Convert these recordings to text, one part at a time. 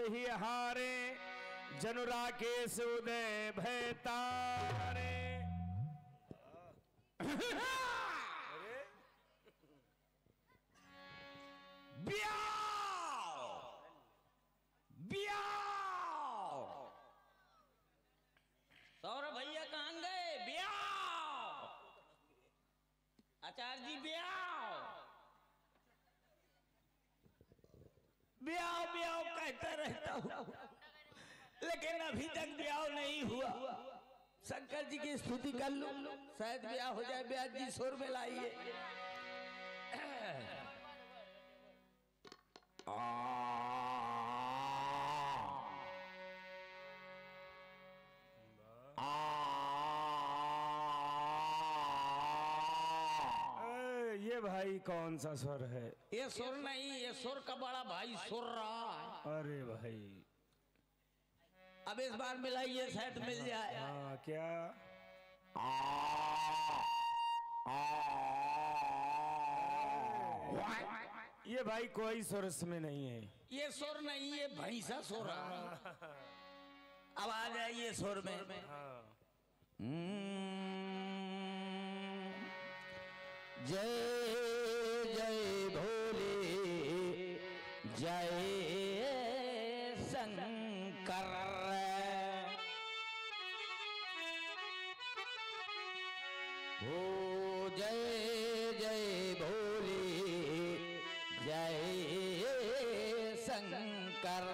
ही हारे, जनु राकेश उदय भय तारे। सौरभ भैया कहाँ गए? ब्याह आचार्य जी, ब्याह ब्याह ब्याह कहता रहता हूँ, लेकिन अभी तक ब्याह नहीं हुआ। शंकर जी की स्तुति कर लो, शायद ब्याह हो जाए। ब्याह जी शोर में लाइए। ये भाई कौन सा स्वर है? ये सुर नहीं, ये सुर का बड़ा भाई सुर रहा है। अरे भाई अब इस बार मिलाइए, शायद मिल जाए। हाँ क्या? ये भाई कोई सुर इसमें नहीं है। ये सुर नहीं, ये भैंसा सुर रहा है। अब आ जाइए सुर में। जय जय भोले, जय शंकर। ओ जय जय भोले, जय शंकर।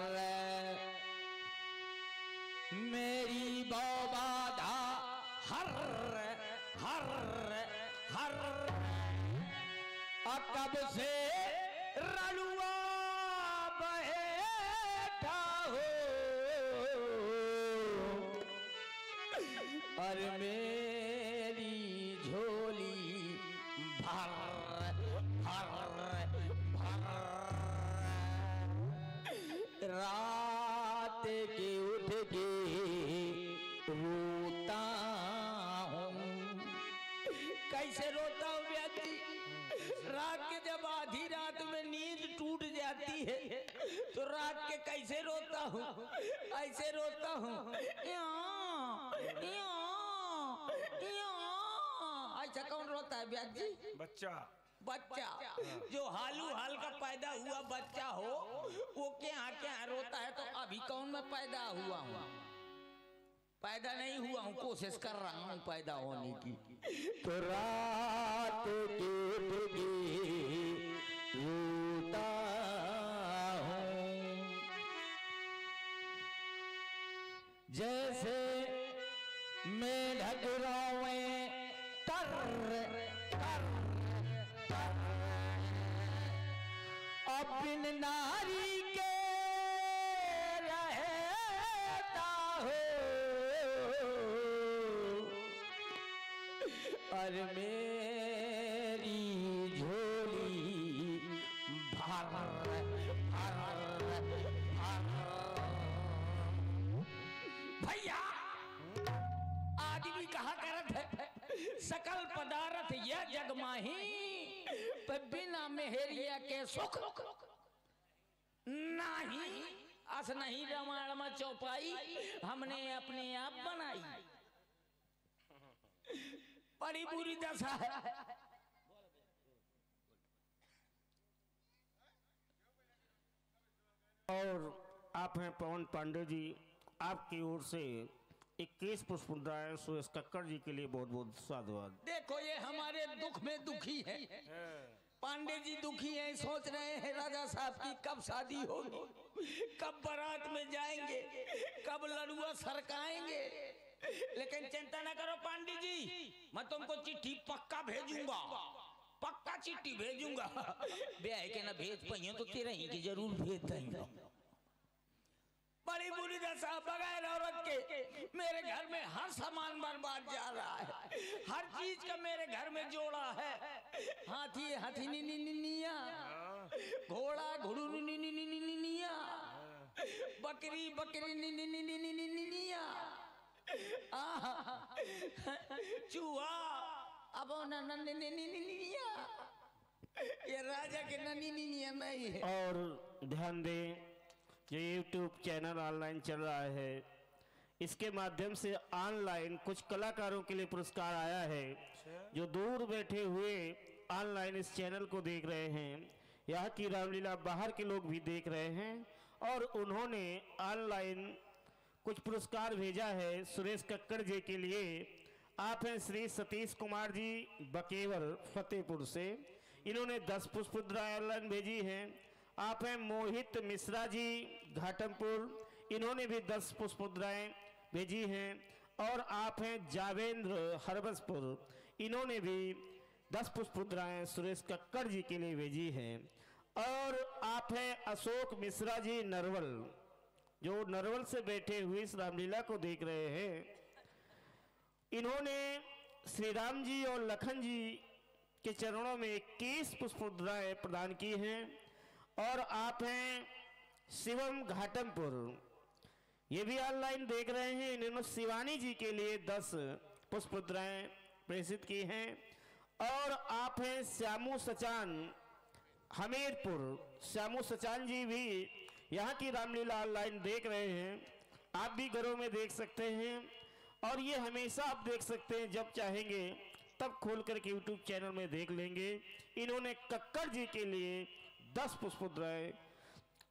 मेरी बाधा हर हर हर, कब से रलुआ बैठा हो, और मेरी झोली भर भर भर। रात के उठ के रोता हूँ। कैसे रोता हूँ व्यक्ति? रात के जब आधी रात में नींद टूट जाती है तो रात के कैसे रोता हूँ? ऐसे रोता हूँ, ऐसा कौन रोता है ब्याज जी? बच्चा बच्चा जो हालू हाल का पैदा हुआ बच्चा हो, वो क्या क्या रोता है? तो अभी कौन मैं पैदा हुआ हूँ? पैदा नहीं हुआ हूँ, कोशिश कर रहा हूँ पैदा होने की। तो रात के रोता हूँ, जैसे मेढक रोवे तर तर तर, अपनी नारी के और मेरी झोली भर भर भर। भैया आदमी कहा करत है, सकल पदार्थ यह जग माही, पर बिना मेहरिया के सुख नहीं। अस नहीं रामायण में चौपाई, हमने अपने आप बनाई। बड़ी बुरी दशा है। और आप हैं पवन पांडे जी, आपकी ओर से 21 पुष्पदाय सुरेश कक्कड़ जी के लिए बहुत बहुत साधुवाद। देखो ये हमारे दुख में दुखी है। पांडे जी दुखी हैं, सोच रहे हैं राजा साहब की कब शादी होगी, कब बारात में जाएंगे, कब लड़ुआ सरकाएंगे। लेकिन चिंता न करो पांडे जी, मैं तुमको चिट्ठी पक्का भेजूंगा, पक्का चिट्ठी भेजूंगा। ब्याह के ना भेज पाइयो तो तेरा ही की जरूर भेज देंगे। बड़ी बुरी दशा, बगैर औरत के मेरे घर में हर सामान बर्बाद जा रहा है। हर चीज का मेरे घर में जोड़ा है। हाथी हाथी नी नी नी निया, घोड़ा घोड़ू नी नी नी नी निया, बकरी बकरी नी नी नी नी नी नी निया, चूहा अब नी नी नी नी निया। ये राजा के ननी निया नहीं है। और ध्यान दें, ये यूट्यूब चैनल ऑनलाइन चल रहा है, इसके माध्यम से ऑनलाइन कुछ कलाकारों के लिए पुरस्कार आया है जो दूर बैठे हुए ऑनलाइन इस चैनल को देख रहे हैं। यहाँ की रामलीला बाहर के लोग भी देख रहे हैं और उन्होंने ऑनलाइन कुछ पुरस्कार भेजा है सुरेश कक्कड़ जी के लिए। आप हैं श्री सतीश कुमार जी बकेवर फतेहपुर से, इन्होंने 10 पुष्पमुद्राएं ऑनलाइन भेजी हैं। आप हैं मोहित मिश्रा जी घाटमपुर, इन्होंने भी 10 पुष्पमुद्राएं भेजी हैं। और आप हैं जावेंद्र हरबसपुर, इन्होंने भी 10 पुष्पमुद्राएं सुरेश कक्कड़ जी के लिए भेजी हैं। और आप हैं अशोक मिश्रा जी नरवल, जो नरवल से बैठे हुए इस रामलीला को देख रहे हैं। इन्होंने श्री राम जी और लखन जी के चरणों में 21 पुष्पमुद्राएं प्रदान की हैं। और आप हैं शिवम घाटमपुर, ये भी ऑनलाइन देख रहे हैं, इन्होंने शिवानी जी के लिए 10 पुष्पमुद्राएं प्रेषित की हैं। और आप हैं श्यामू सचान हमीरपुर, श्यामू सचान जी भी यहाँ की रामलीला ऑनलाइन देख रहे हैं, आप भी घरों में देख सकते हैं। और ये हमेशा आप देख सकते हैं, जब चाहेंगे तब खोल करके यूट्यूब चैनल में देख लेंगे। इन्होंने कक्कड़ जी के लिए 10 पुष्पमुद्राएं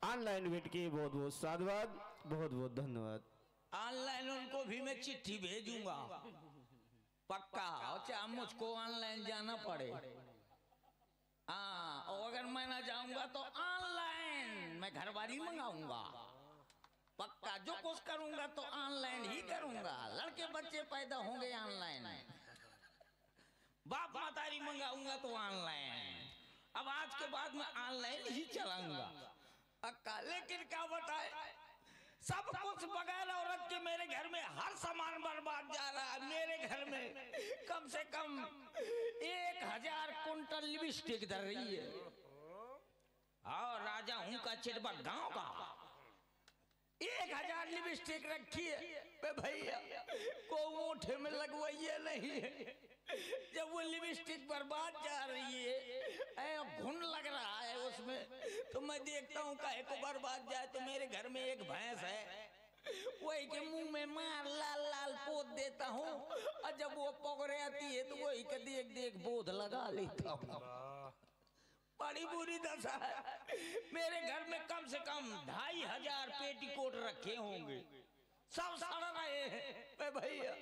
ऑनलाइन भेंट की। बहुत बहुत साधुवाद, बहुत बहुत धन्यवाद। ऑनलाइन उनको भी मैं चिट्ठी भेजूंगा पक्का, और चाहे मुझको ऑनलाइन जाना पड़े। हाँ, और अगर मैं ना जाऊंगा तो ऑनलाइन मैं घरवाली मंगाऊंगा पक्का। जो कुछ करूंगा तो ऑनलाइन ही करूंगा। लड़के बच्चे पैदा होंगे ऑनलाइन, बाप मातारी मंगाऊंगा तो ऑनलाइन। अब आज के बाद मैं ऑनलाइन ही चलाऊंगा पक्का। लेकिन क्या बताए, सब कुछ बगैर औरत के मेरे घर में हर सामान बर्बाद जा रहा है। मेरे घर में कम से कम 1000 कुंटल लिपस्टिक धर रही है। और राजा हूं का चिरबा गांव का 1000 लिपस्टिक रखी है भैया, को ओठे में लगवाइए नहीं है। जब वो लिपस्टिक बर्बाद जा रही है, घुन लग रहा है उसमें, तो मैं देखता हूँ काहे को बर्बाद जाए। तो मेरे घर में एक भैंस है, वही के मुंह में मार लाल लाल पोत देता हूँ। और जब वो पकड़े आती है तो वही के देख देख बोध लगा लेता हूँ। बड़ी बुरी दशा है। मेरे घर में कम से कम 2500 पेटीकोट रखे होंगे, सब सड़ रहे हैं भैया,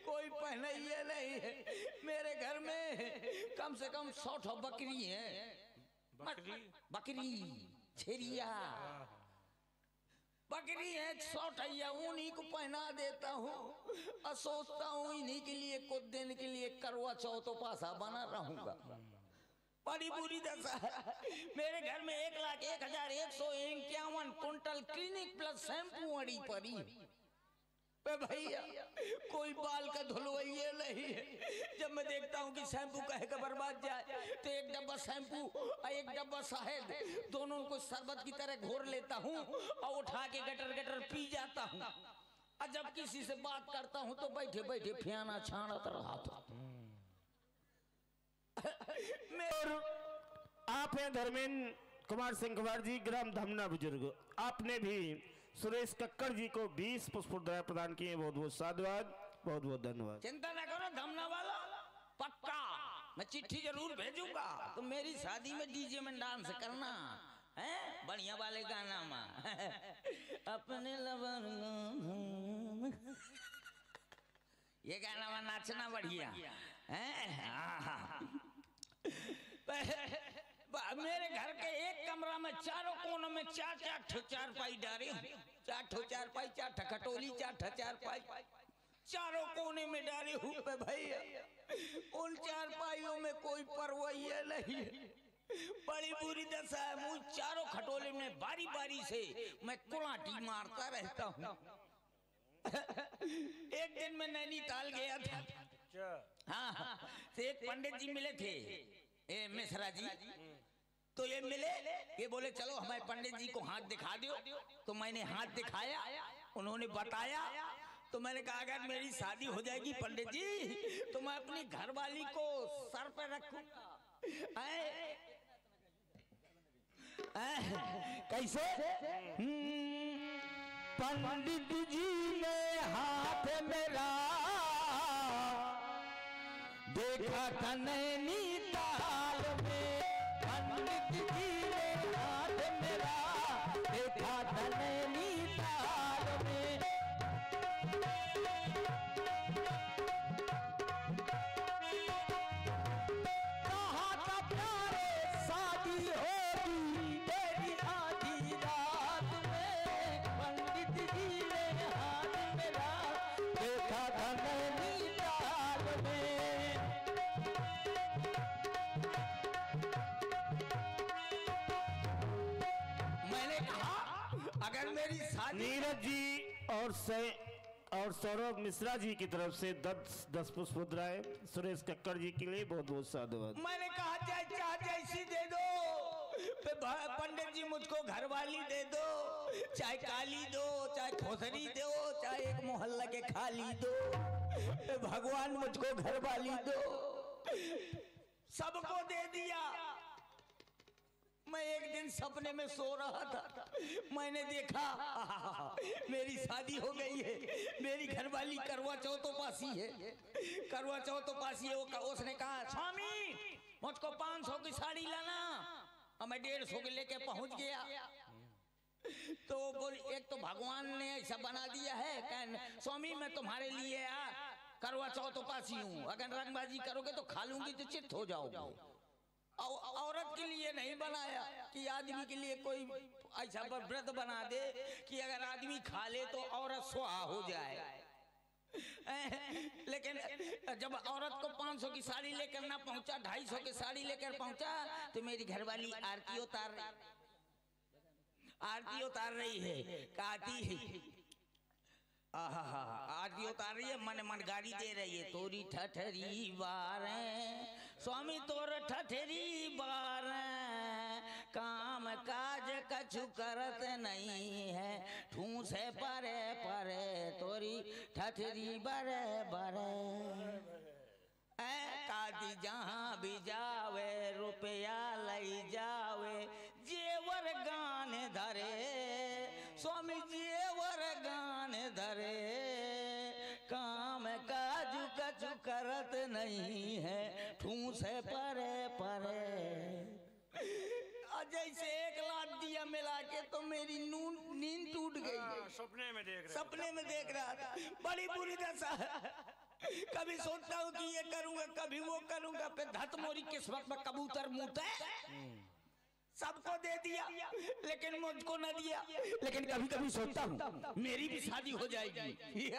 कोई पहने ये नहीं है। मेरे घर में कम से कम 100 बकरी है, बकरी छेरिया बकरी है 100 उन्हीं को पहना देता हूँ। और सोचता हूँ इन्हीं के लिए कुछ दिन के लिए करवा चौथ पासा बना रहूंगा। बड़ी बुरी दशा है। मेरे घर में 1,01,151 कुंटल क्लिनिक प्लस शैम्पू अड़ी पड़ी भैया, कोई बाल का धुलवाइए नहीं है। जब मैं देखता हूँ कि शैम्पू कहे का बर्बाद जाए तो एक डब्बा शैम्पू और एक डब्बा शहद दोनों को शरबत की तरह घोर लेता हूँ और उठा के गटर गटर पी जाता हूँ। और जब किसी से बात करता हूँ तो बैठे बैठे फियाना छानत रहा था। और आप हैं धर्मेंद्र कुमार सिंह कुमार जी, ग्राम धमना बुजुर्ग, आपने भी सुरेश कक्कड़ जी को 20 पुष्पमुद्राएं प्रदान किए। बहुत बहुत साधुवाद, बहुत बहुत धन्यवाद। चिंता न करो धमना वाला, पक्का मैं चिट्ठी जरूर भेजूंगा। तो मेरी शादी में डीजे में डांस करना है, बढ़िया वाले गाना में अपने लवर ये गाना में नाचना बढ़िया है। मेरे घर के एक कमरा में चारों कोनों में 4-4 चारपाई डाले, 4 चारपाई, 4 खटोली, 4 चारपाई चारों कोने में डाले हुए भैया। उन चारपाइयों में कोई परवैया नहीं है। बड़ी बुरी दशा है। मुझ चारों खटोले में बारी बारी से मैं कुलाटी मारता रहता हूँ। एक दिन मैं नैनीताल गया था। हाँ, तो एक पंडित जी मिले थे, मिश्रा जी। तो ये मिले, ये बोले चलो हमारे पंडित जी को हाथ दिखा दो। तो मैंने हाथ दिखाया, उन्होंने बताया। तो मैंने कहा अगर मेरी शादी हो जाएगी पंडित जी तो मैं अपनी घरवाली को सर पे रखूंगा। कैसे? पंडित जी ने हाथ मेरा देखा था नैनीताल में, पंडित जी ने हाथ मेरा देखा था नैनीताल में। कहा था प्यारे शादी होगी तेरी आधी रात में, पंडित जी ने हाथ मेरा देखा था नैनीताल में। मैंने कहा अगर मेरी शादी नीरज जी और सौरभ मिश्रा जी की तरफ से 10 पुष्प मुद्राएं सुरेश कक्कड़ जी के लिए बहुत बहुत साधुवाद। मैंने कहा चाहे चाह जैसी दे दो, पंडित जी मुझको घरवाली दे दो, चाहे काली दो, चाहे खोसरी दो, चाहे एक मोहल्ला के खाली दो, भगवान मुझको घरवाली दो। सबको दे दिया। मैं एक दिन सपने में सो रहा था, मैंने देखा मेरी शादी हो गई है, मेरी घरवाली करवा चौथ पासी है, करवा चौथ पासी है। उसने कहा स्वामी मुझको 500 की साड़ी लाना, और मैं 150 की लेके पहुंच गया। तो बोली एक तो भगवान ने ऐसा बना दिया है, स्वामी मैं तुम्हारे लिए करवा चौथ पासी हूँ, अगर रंगबाजी करोगे तो खा लूंगी तो चित्त हो जाओगे। औरत के लिए नहीं बनाया कि आदमी के लिए कोई ऐसा व्रत बना दे कि अगर आदमी खा ले तो औरत सुहा हो जाए। लेकिन जब औरत को 500 की साड़ी लेकर ना पहुंचा, 250 की साड़ी लेकर पहुंचा, तो मेरी घरवाली आरती उतार रही है, कहती आरती उतार रही है, मन मन गाड़ी दे रही है, तोरी ठठरी बारे स्वामी तोर ठठरी बारे, काम काज कछु करत नहीं है, ठूस है परे परे तोरी ठठरी बरे बरे। कादी जहाँ भी जावे रुपया लई जावे, जेवर गान धरे स्वामी जेवर गान धरे, काम काजू कछु करत नहीं है, ठूस है परे परे। जैसे एक लाख दिया मिला के तो मेरी नींद टूट गई। सपने में देख रहा था, बड़ी बुरी दशा। कभी सोचता हूँ कि ये करूंगा, कभी वो करूंगा, फिर धत मोरी किस्मत में कबूतर मुँहता है। सबको दे दिया लेकिन मुझको न दिया। लेकिन कभी कभी सोचता हूँ मेरी भी शादी हो जाएगी।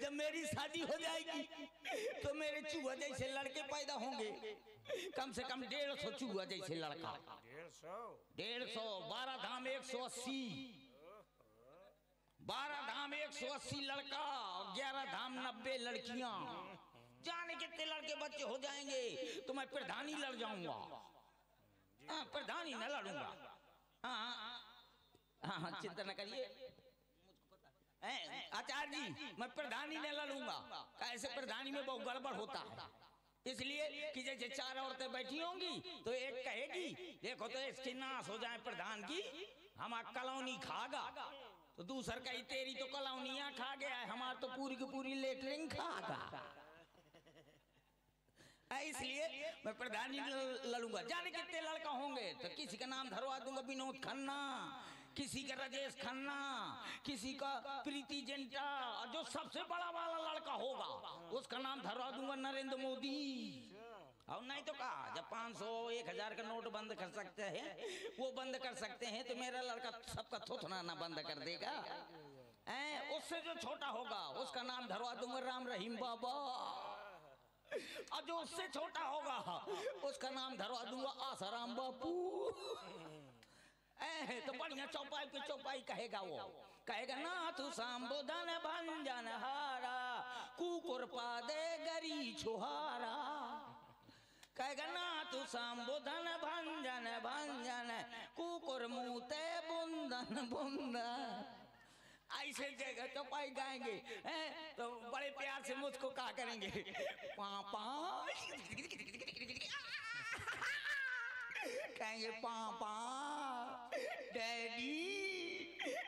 जब मेरी शादी हो जाएगी तो मेरे चूहा जैसे लड़के पैदा होंगे, कम से कम 150 चूहा जैसे लड़का। 150, 12 धाम 180, 12 धाम 180 लड़का और 11 धाम 90 लड़कियां। जाने कितने लड़के बच्चे हो जाएंगे तो मैं प्रधानी लड़ जाऊंगा। प्रधानी न लड़ूंगा। हाँ चिंता न करिए आचार्य जी, मैं प्रधानी न लड़ूंगा। कैसे प्रधानी में बहुत गड़बड़ होता है, इसलिए कि जैसे 4 औरतें बैठी होंगी तो एक कहेगी देखो तो इसकी नाश हो जाए प्रधान की, हमारा कॉलोनी खागा, तो दूसर कही तेरी तो कॉलोनियां खा गया है, हमार तो पूरी की पूरी लेटरिंग खागा। इसलिए मैं प्रधानी लड़ूंगा। जाने कितने लड़का होंगे तो किसी का नाम धरवा दूंगा विनोद खन्ना, किसी का राजेश खन्ना, किसी का प्रीति जिंटा, और जो सबसे बड़ा वाला लड़का होगा उसका नाम धरवा दूंगा नरेंद्र मोदी। और नहीं तो कहा जब 500 1000 का नोट बंद कर सकते हैं, वो बंद कर सकते हैं, तो मेरा लड़का सबका थोथना ना बंद कर देगा। उससे जो छोटा होगा उसका नाम धरवा दूंगा राम रहीम बाबा, और जो उससे छोटा होगा उसका नाम धरवा दूंगा आसाराम बापू। तो बढ़िया चौपाई पे चौपाई कहेगा, वो कहेगा ना तू संबोधन भंजन हारा, कुकुर पादे गरी छुहारा। कहेगा ना तू संबोधन भंजन भंजन, कुकुर मुते बुंदन बुंदन। ऐसे जगह चौपाई गाएंगे तो बड़े प्यार से मुझको कहा करेंगे पापा कहेंगे पापा, डैडी,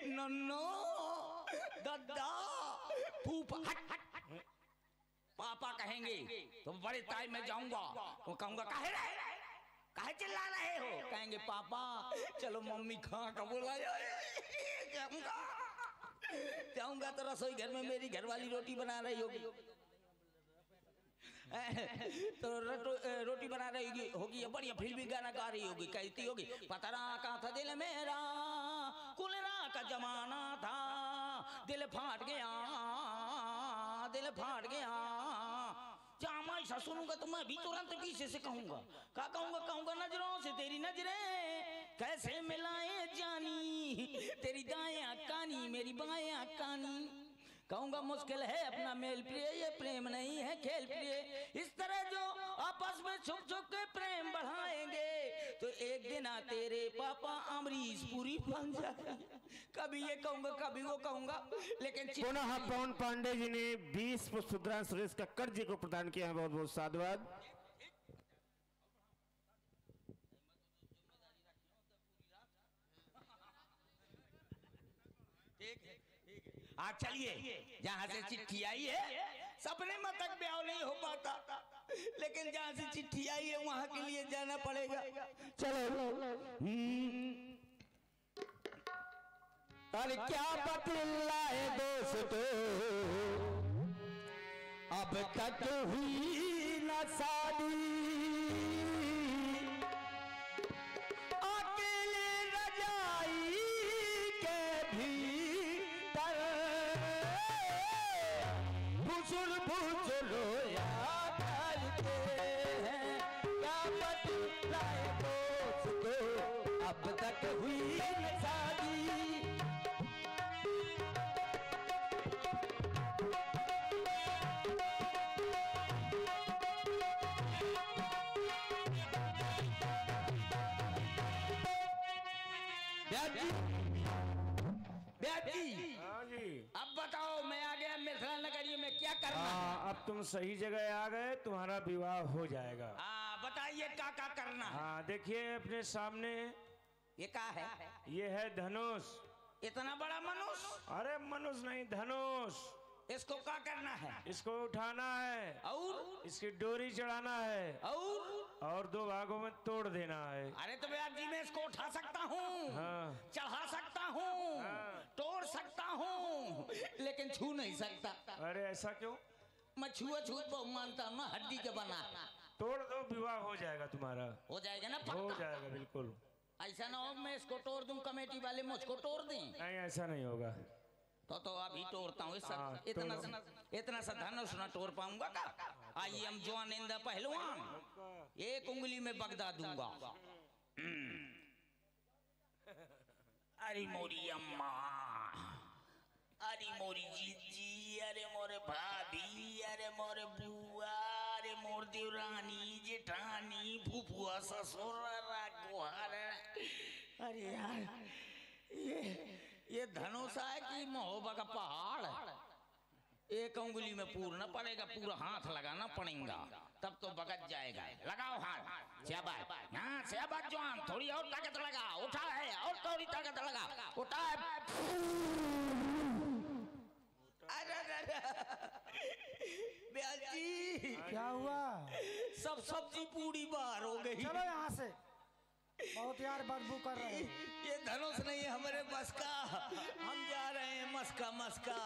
नन्नो, दादा, फूफा। हट हट। पापा कहेंगे तो बड़े ताई में जाऊंगा, वो कहूंगा काहे रहे, काहे चिल्ला रहे हो? कहेंगे पापा चलो मम्मी खा का बुलाया। जाऊंगा तो रसोई घर में मेरी घरवाली रोटी बना रही होगी, तो रोटी बना रही होगी, बढ़िया फिल्मी गाना गा रही होगी, कहती होगी पतरा का था दिल मेरा, कुलरा का जमाना था, दिल फाट गया, दिल फाट गया। जहाँ मैं ऐसा सुनूंगा तो मैं भी तुरंत पीछे से कहूंगा, क्या कहूंगा? कहूंगा नजरों से तेरी नजरें कैसे मिलाए जानी, तेरी दाएं कानी मेरी बाएं कानी। कहूंगा मुश्किल है अपना मेल प्रिय, ये प्रेम नहीं है खेल प्रिय। इस तरह जो आपस में छुप छुप के प्रेम बढ़ाएंगे तो एक दिन तेरे पापा अमरीश पुरी बन जाए। कभी ये कहूंगा कभी वो कहूंगा, लेकिन पुनः पवन पांडे जी ने 20 पुष्पद्रान सुरेश कक्कड़ जी को प्रदान किया है। बहुत बहुत साधुवाद। आज चलिए, जहाँ से चिट्ठी आई है सपने में तक ब्याह नहीं हो पाता, लेकिन जहाँ से चिट्ठी आई है वहाँ के लिए जाना पड़ेगा। चलो। अरे क्या बतलाए दोस्तों, अब तक हुई न शादी, अकेले रजाई के भीतर बुजुर्ग बुजुर्ग रोया करते हैं। क्या बतलाए दोस्तों, अब तक हुई न शादी। अब बताओ, मैं आ गया मिथिला नगरी में, क्या करना है? अब तुम सही जगह आ गए, तुम्हारा विवाह हो जाएगा। बताइए क्या क्या करना है? हाँ देखिए अपने सामने, ये क्या है? ये है धनुष। इतना बड़ा मनुष्य? अरे मनुष्य नहीं, धनुष। इसको क्या करना है? इसको उठाना है और इसकी डोरी चढ़ाना है और 2 भागों में तोड़ देना है। अरे तो भैया जी मैं इसको उठा सकता हूँ, हाँ। चढ़ा सकता हूँ, हाँ। तोड़ सकता हूँ, लेकिन छू नहीं सकता। अरे ऐसा क्यों? मैं छुआ छूत बहुत मानता हूँ, हड्डी के बना। तोड़ दो, विवाह हो जाएगा तुम्हारा। हो जाएगा ना? हो पक्का? जाएगा बिल्कुल। ऐसा ना हो मैं इसको तोड़ दूं, कमेटी वाले मुझको तोड़ दें। नहीं ऐसा नहीं होगा। तो अभी तोड़ता हूँ। हाँ, इतना सा धनुष न तोड़ पाऊंगा का? आई एम जवान इन द पहलवान, एक उंगली में बगदा दूंगा। अरे मोरी अम्मा, अरे मोरी जीजी, अरे मोरे भाभी, अरे मोरे बुआ, अरे मोर देवरानी जेठानी फूफुआ ससुर गुहार। अरे यार ये धनुषा है कि महोबा का पहाड़? एक उंगली में पूरना पड़ेगा, पूरा हाथ लगाना पड़ेगा, तब तो बगत जाएगा। लगाओ हाथ, शाबाश। हाँ शाबाश जवान, थोड़ी और ताकत लगा, उठा है और थोड़ी ताकत लगा, उठा है। ब्याजी क्या हुआ? सब सब्जी पूरी बाहर हो गई। चलो यहाँ से, बहुत यार बदबू कर रहे हैं। ये धनुष नहीं है हमारे बस का, हम जा रहे हैं मस्का मस्का।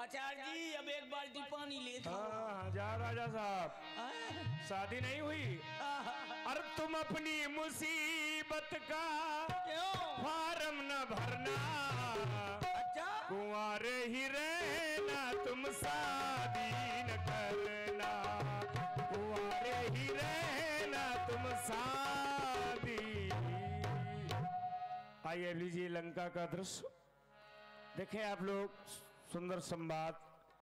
आचार्य जी अब एक बाल्टी पानी ले दो। हाँ जा राजा साहब, शादी नहीं हुई? अरे तुम अपनी मुसीबत का फार्म न भरना, कुंवारे ही रहना, तुम शादी न करना, कुंवारे ही रहना, तुम शादी। आइए लीजिए लंका का दृश्य देखें आप लोग। सुंदर संवाद